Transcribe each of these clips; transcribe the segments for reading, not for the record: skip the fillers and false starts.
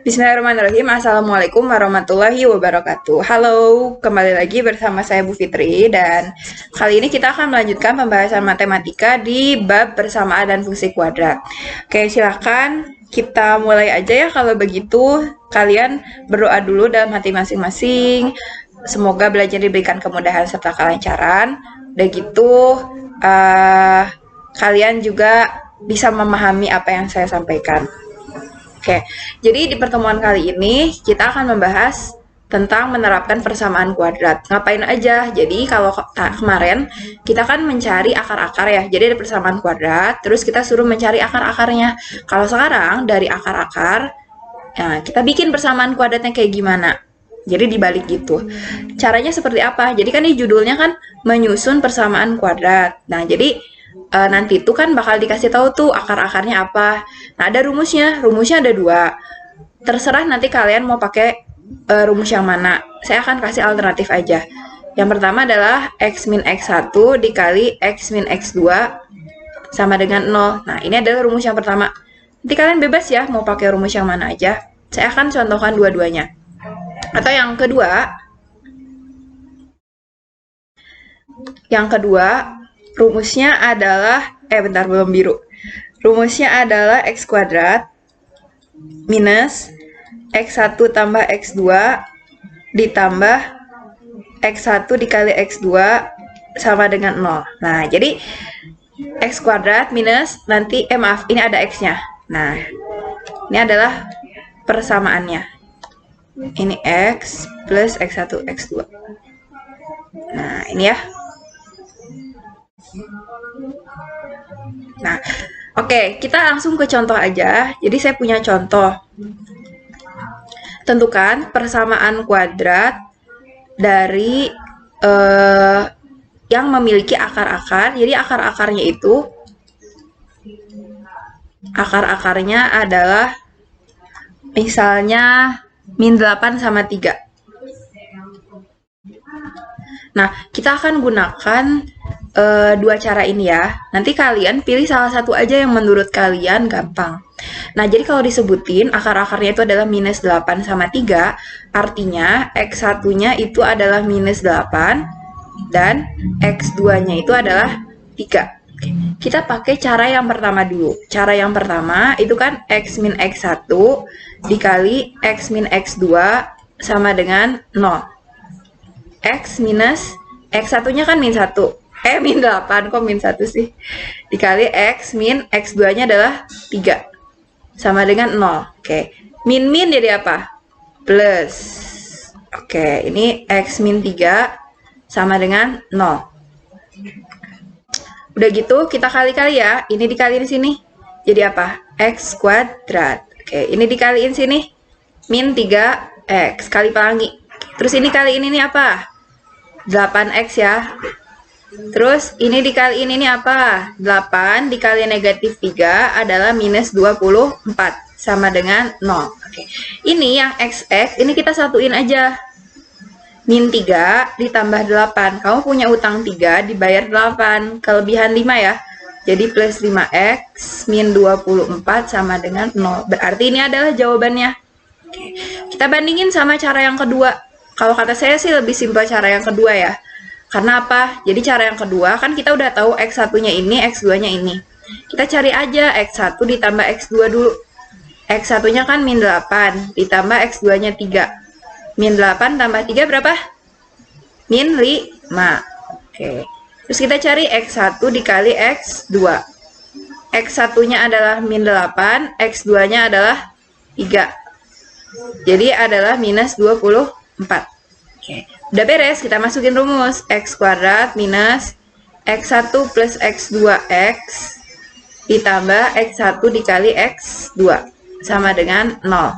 Bismillahirrahmanirrahim. Assalamualaikum warahmatullahi wabarakatuh. Halo, kembali lagi bersama saya Bu Fitri dan kali ini kita akan melanjutkan pembahasan matematika di bab persamaan dan fungsi kuadrat. Oke, silahkan kita mulai aja ya. Kalau begitu, kalian berdoa dulu dalam hati masing-masing. Semoga belajar diberikan kemudahan serta kelancaran. Udah gitu, kalian juga bisa memahami apa yang saya sampaikan. Oke, jadi di pertemuan kali ini kita akan membahas tentang menerapkan persamaan kuadrat. Ngapain aja? Jadi kalau kemarin kita kan mencari akar-akar ya. Jadi ada persamaan kuadrat, terus kita suruh mencari akar-akarnya. Kalau sekarang dari akar-akar, nah, kita bikin persamaan kuadratnya kayak gimana? Jadi dibalik gitu. Caranya seperti apa? Jadi kan di judulnya kan menyusun persamaan kuadrat. Nah, jadi nanti itu kan bakal dikasih tahu tuh akar-akarnya apa. Nah, ada rumusnya. Rumusnya ada 2. Terserah nanti kalian mau pakai rumus yang mana. Saya akan kasih alternatif aja. Yang pertama adalah X min X1 dikali X min X2 sama dengan 0. Nah, ini adalah rumus yang pertama. Nanti kalian bebas ya mau pakai rumus yang mana aja. Saya akan contohkan dua-duanya. Atau yang kedua, rumusnya adalah, bentar belum biru. Rumusnya adalah X kuadrat minus X1 tambah X2 ditambah X1 dikali X2 sama dengan 0. Nah, jadi X kuadrat minus nanti, maaf, ini ada X-nya. Nah, ini adalah persamaannya. Ini X plus X1, X2. Nah, ini ya. Nah, oke, kita langsung ke contoh aja. Jadi saya punya contoh. Tentukan persamaan kuadrat dari yang memiliki akar-akar. Jadi akar-akarnya adalah misalnya min 8 sama 3. Nah, kita akan gunakan dua cara ini ya. Nanti kalian pilih salah satu aja yang menurut kalian gampang. Nah, jadi kalau disebutin akar-akarnya itu adalah minus 8 sama 3, artinya X1-nya itu adalah minus 8 dan X2-nya itu adalah 3. Kita pakai cara yang pertama dulu. Cara yang pertama itu kan X min X1 dikali X min X2 sama dengan 0. X minus X1-nya kan min 1. Min 8, kok min 1 sih? Dikali X min X2-nya adalah 3. Sama dengan 0. Oke. Min-min jadi apa? Plus. Oke, ini X min 3 sama dengan 0. Udah gitu, kita kali-kali ya. Ini dikaliin sini. Jadi apa? X kuadrat. Oke, ini dikaliin sini. Min 3X. Kali pelangi. Terus ini kaliin ini apa? 8X ya. Terus ini dikaliin ini apa? 8 dikali negatif 3 adalah minus 24 sama dengan 0. Oke. Ini yang XX, ini kita satuin aja. Min 3 ditambah 8. Kamu punya utang 3 dibayar 8. Kelebihan 5 ya. Jadi plus 5X min 24 sama dengan 0. Berarti ini adalah jawabannya. Oke. Kita bandingin sama cara yang kedua. Kalau kata saya sih lebih simpel cara yang kedua ya. Karena apa? Jadi cara yang kedua kan kita udah tahu X1-nya ini, X2-nya ini. Kita cari aja X1 ditambah X2 dulu. X1-nya kan min 8 ditambah X2-nya 3. Min 8 tambah 3 berapa? Min 5. Oke. Terus kita cari X1 dikali X2. X1-nya adalah min 8, X2-nya adalah 3. Jadi adalah minus 24. Oke. Udah beres, kita masukin rumus. X kuadrat minus X1 plus X2X ditambah X1 dikali X2 sama dengan 0.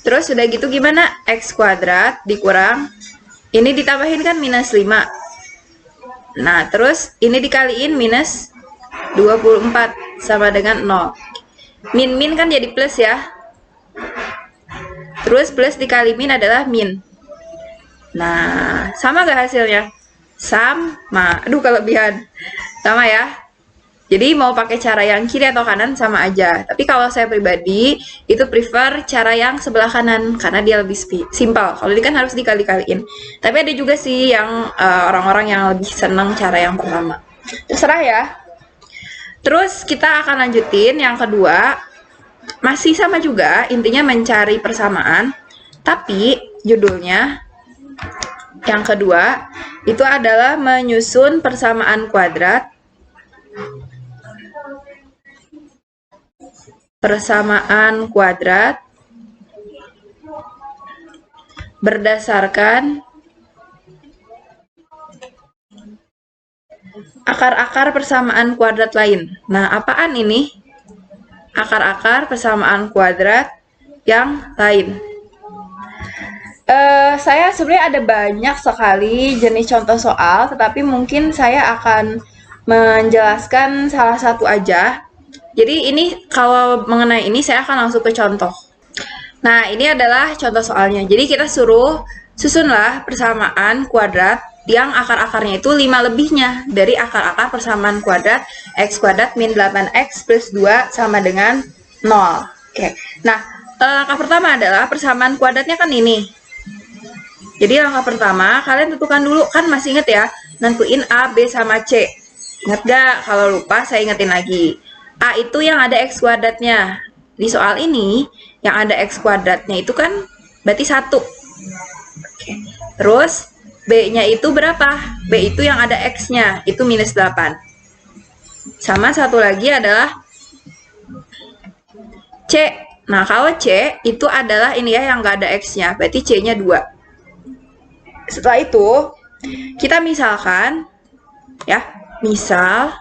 Terus udah gitu gimana? X kuadrat dikurang, ini ditambahin kan minus 5. Nah, terus ini dikaliin minus 24 sama dengan 0. Min-min kan jadi plus ya. Terus plus dikali min adalah min. Nah, sama gak hasilnya? Sama. Aduh, kelebihan. Sama ya. Jadi mau pakai cara yang kiri atau kanan sama aja. Tapi kalau saya pribadi itu prefer cara yang sebelah kanan karena dia lebih simpel. Kalau ini kan harus dikali-kaliin. Tapi ada juga sih yang orang-orang yang lebih senang cara yang pertama. Terserah ya. Terus kita akan lanjutin yang kedua. Masih sama juga, intinya mencari persamaan. Tapi judulnya yang kedua itu adalah menyusun persamaan kuadrat. Persamaan kuadrat berdasarkan akar-akar persamaan kuadrat lain. Nah, apaan ini? Akar-akar persamaan kuadrat yang lain. Saya sebenarnya ada banyak sekali jenis contoh soal, tetapi mungkin saya akan menjelaskan salah satu aja. Jadi ini kalau mengenai ini saya akan langsung ke contoh. Nah, ini adalah contoh soalnya. Jadi kita suruh susunlah persamaan kuadrat yang akar-akarnya itu 5 lebihnya dari akar-akar persamaan kuadrat x kuadrat min 8x plus 2 sama dengan 0. Oke. Nah, langkah pertama adalah persamaan kuadratnya kan ini. Jadi langkah pertama, kalian tentukan dulu, kan masih inget ya, nentuin A, B, sama C. Ingat gak? Kalau lupa, saya ingetin lagi. A itu yang ada x kuadratnya. Di soal ini, yang ada x kuadratnya itu kan berarti 1. Oke. Terus, B-nya itu berapa? B itu yang ada x-nya, itu minus 8. Sama satu lagi adalah C. Nah, kalau C itu adalah ini ya yang nggak ada x-nya, berarti C-nya 2. Setelah itu, kita misalkan, ya, misal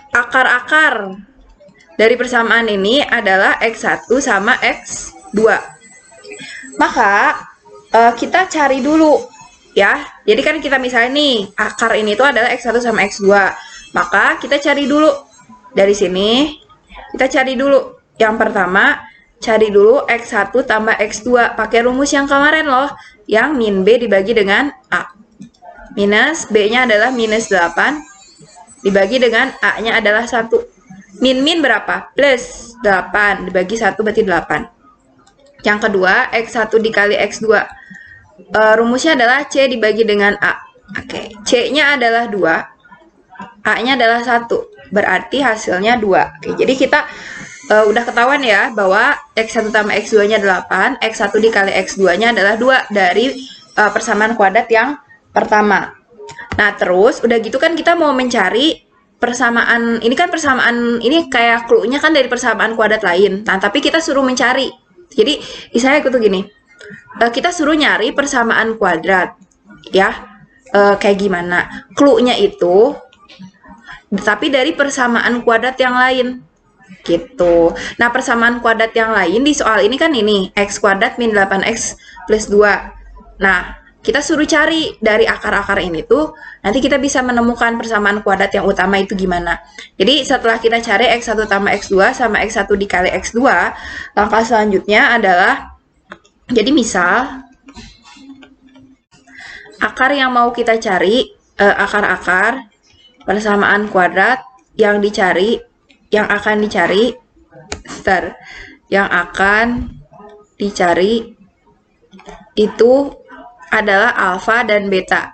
akar-akar dari persamaan ini adalah x1 sama x2. Maka kita cari dulu ya. Jadi kan kita misalnya nih, akar ini tuh adalah x1 sama x2. Maka kita cari dulu dari sini. Kita cari dulu yang pertama, cari dulu x1 tambah x2 pakai rumus yang kemarin loh, yang min b dibagi dengan a. Minus b-nya adalah minus 8 dibagi dengan A-nya adalah 1. Min berapa? Plus 8 dibagi 1 berarti 8. Yang kedua, X1 dikali X2. Rumusnya adalah C dibagi dengan A. Oke, C-nya adalah 2, A-nya adalah 1. Berarti hasilnya 2. Oke, jadi kita udah ketahuan ya bahwa X1 tambah X2-nya 8, X1 dikali X2-nya adalah 2 dari persamaan kuadrat yang pertama. Nah, terus udah gitu kan kita mau mencari persamaan, ini kan persamaan, ini kayak clue-nya kan dari persamaan kuadrat lain. Nah, tapi kita suruh mencari. Jadi, misalnya aku tuh gini, kita suruh nyari persamaan kuadrat, ya, kayak gimana? Clue-nya itu, tapi dari persamaan kuadrat yang lain, gitu. Nah, persamaan kuadrat yang lain di soal ini kan ini, x kuadrat min 8x plus 2. Nah, kita suruh cari dari akar-akar ini tuh, nanti kita bisa menemukan persamaan kuadrat yang utama itu gimana. Jadi setelah kita cari x1 tambah x2 sama x1 dikali x2, langkah selanjutnya adalah, jadi misal, akar yang mau kita cari, akar-akar persamaan kuadrat yang dicari, yang akan dicari, itu adalah alfa dan beta.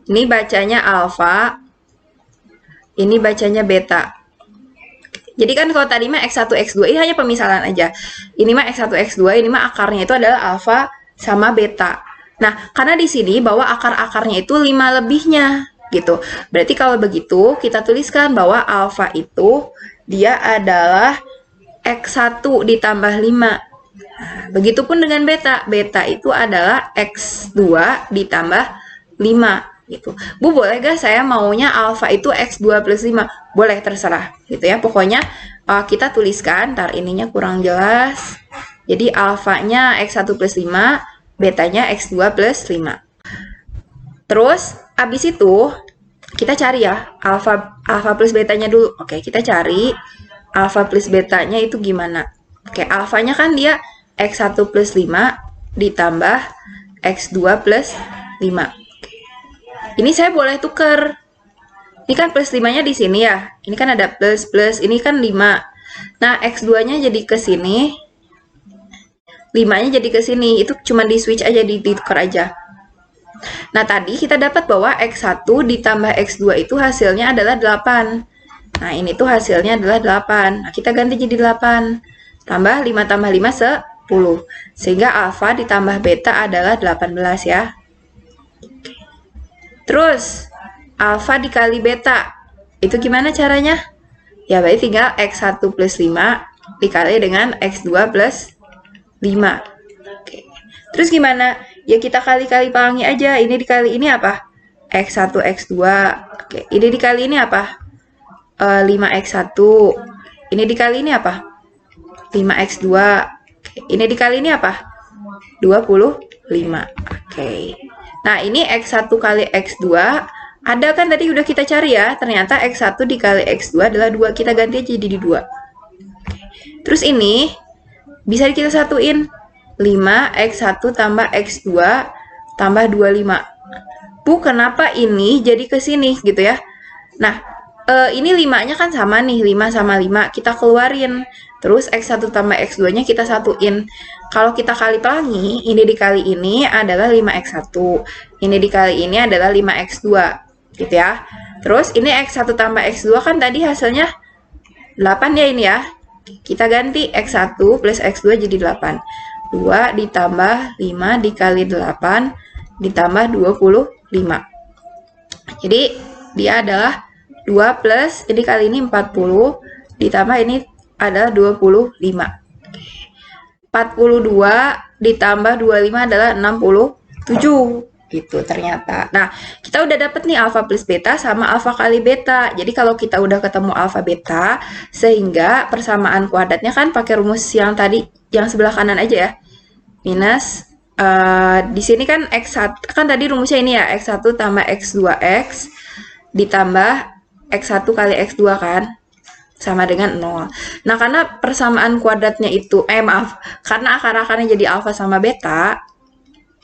Ini bacanya alfa, ini bacanya beta. Jadi kan kalau tadi mah x1, x2 ini hanya pemisalan aja. Ini mah x1, x2, ini mah akarnya itu adalah alfa sama beta. Nah, karena di sini bahwa akar-akarnya itu 5 lebihnya gitu. Berarti kalau begitu kita tuliskan bahwa alfa itu dia adalah x1 ditambah 5. Begitupun dengan beta. Beta itu adalah x2 ditambah 5 gitu. Bu, boleh gak saya maunya alfa itu x2 plus 5? Boleh, terserah gitu ya. Pokoknya kita tuliskan, ntar ininya kurang jelas. Jadi alfanya x1 plus 5, betanya x2 plus 5. Terus abis itu kita cari ya alfa plus betanya dulu. Oke, kita cari alfa plus betanya itu gimana. Oke, alfanya kan dia x1 plus 5 ditambah x2 plus 5. Ini saya boleh tuker. Ini kan plus 5-nya di sini ya. Ini kan ada plus, ini kan 5. Nah, X2-nya jadi ke sini. 5-nya jadi ke sini. Itu cuma di switch aja, ditukar aja. Nah, tadi kita dapat bahwa X1 ditambah X2 itu hasilnya adalah 8. Nah, ini tuh hasilnya adalah 8. Nah, kita ganti jadi 8. Tambah 5 tambah 5, 10. Sehingga alfa ditambah beta adalah 18 ya. Terus, alfa dikali beta. Itu gimana caranya? Ya, berarti tinggal X1 plus 5 dikali dengan X2 plus 5. Oke. Terus gimana? Ya kita kali-kali pelangi aja. Ini dikali ini apa? X1, X2. Oke. Ini dikali ini apa? 5X1. Ini dikali ini apa? 5X2. Oke. Ini dikali ini apa? 25. Oke. Nah, ini X1 kali X2. Ada kan tadi udah kita cari ya. Ternyata X1 dikali X2 adalah 2. Kita ganti aja jadi 2. Terus ini bisa kita satuin. 5X1 tambah X2 tambah 25. Bu, kenapa ini jadi ke sini gitu ya? Nah, ini 5-nya kan sama nih. 5 sama 5. Kita keluarin. Terus X1 tambah X2-nya kita satuin. Kalau kita kali pelangi, ini dikali ini adalah 5X1. Ini dikali ini adalah 5X2. Gitu ya. Terus ini X1 tambah X2 kan tadi hasilnya 8 ya ini ya. Kita ganti X1 plus X2 jadi 8. 2 ditambah 5 dikali 8 ditambah 25. Jadi dia adalah 2 plus ini kali ini 40 ditambah ini adalah 25. 42 ditambah 25 adalah 67 gitu ternyata. Nah, kita udah dapet nih alfa plus beta sama alfa kali beta. Jadi kalau kita udah ketemu alfa beta, sehingga persamaan kuadratnya kan pakai rumus yang tadi yang sebelah kanan aja ya. Minus di sini kan X1 kan tadi rumusnya ini ya, X1 tambah X2X ditambah X1 kali X2 kan sama dengan 0. Nah, karena persamaan kuadratnya itu karena akar-akarnya jadi alfa sama beta,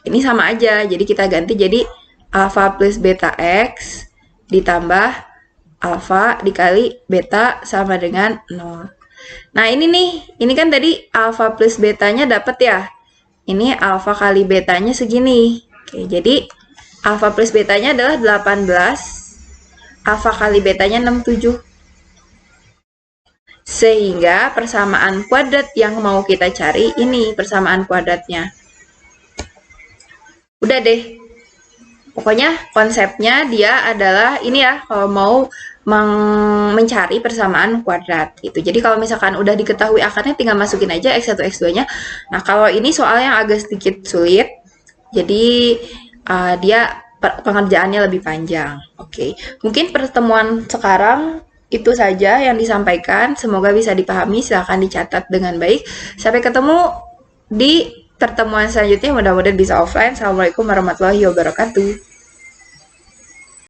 ini sama aja. Jadi kita ganti jadi alfa plus beta X ditambah alfa dikali beta sama dengan 0. Nah, ini nih, ini kan tadi alfa plus betanya dapat ya. Ini alfa kali betanya segini. Oke, jadi alfa plus betanya adalah 18. Alfa kali betanya 67. Sehingga persamaan kuadrat yang mau kita cari ini persamaan kuadratnya. Udah deh. Pokoknya konsepnya dia adalah ini ya, kalau mau mencari persamaan kuadrat gitu. Jadi kalau misalkan udah diketahui akarnya tinggal masukin aja X1 X2-nya. Nah, kalau ini soal yang agak sedikit sulit. Jadi dia pengerjaannya lebih panjang. Oke. Mungkin pertemuan sekarang itu saja yang disampaikan. Semoga bisa dipahami. Silahkan dicatat dengan baik. Sampai ketemu di pertemuan selanjutnya. Mudah-mudahan bisa offline. Assalamualaikum warahmatullahi wabarakatuh.